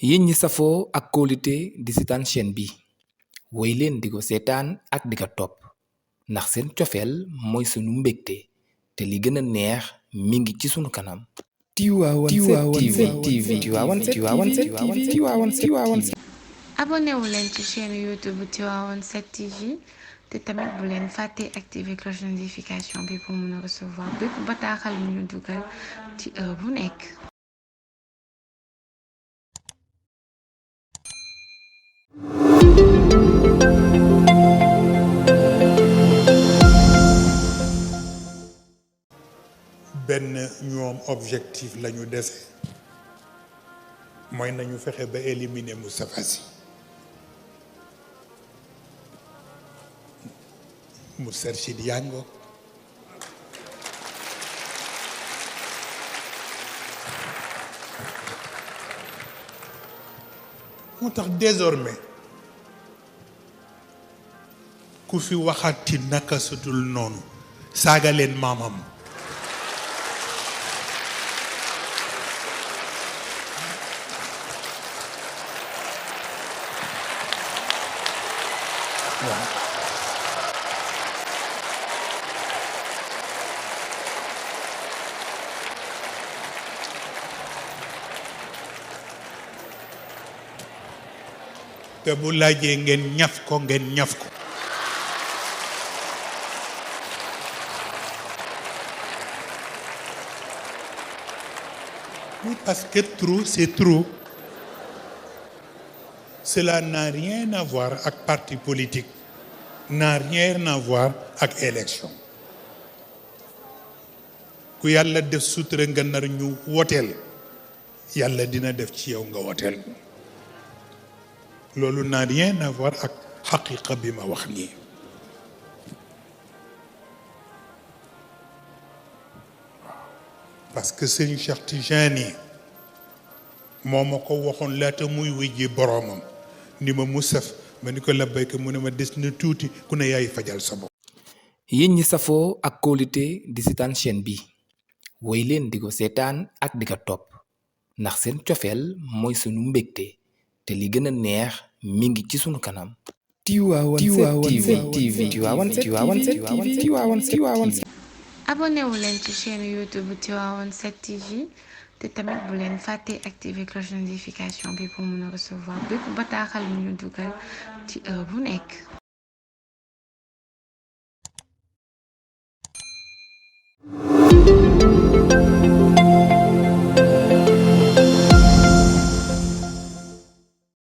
yéen ñi safoo ak kóolute di seetaan chaîne bi woy leen di ko seetaan ak di ko topp ndax seen cofeel mooy sunu mbégte te li gën a neex mi ngi ci sunu kanam. Tivaouane 7 TV. abonné wu leen ci chaîne YouTube Tivaouane 7 TV te tamit bu leen fàtte activer cloche notification bi pour mën a recevoir bépp bataaxal bu ñu dugal ci heure bu nekk. benn ñoom objectif lañu dese mooy nañu fexe ba éliminer Moustapha Sy Moustarchid yango moo tax désormais ku fi waxati naka sutul noonu saaga leen maamam. te bu laajee ngeen ñaf ko ngeen ñaf ko parce que trop c'est trop. Cela n'a rien à voir ak parti politique, n'a rien à voir ak élection. ku yàlla def sutura nga nar ñu woteel yàlla dina def ci yow nga woteel loolu n'a rien à voir ak xaqiqa bi ma wax nii. parce que sëñ Cheikh Tijani moo ma ko waxoon laata muy wujji boroomam ni ma Moustapha ma ni ko labbayka mu ne ma des na tuuti ku ne yaay fajal sa bopp. yéen ñi safoo ak kóolute di seetaan chaîne bi woy leen di ko seetaan ak di ko topp ndax seen cofeel mooy sunu mbégte te li gën a neex mi ngi ci sunu kanam. Tivaouane 7 TV. abonné wu leen ci chaîne YouTube Tivaouane 7 TV te tamit bu leen fàtte activer cloche notification bi pour mën a recevoir bépp bataaxal bu ñu dugal ci heure bu nekk.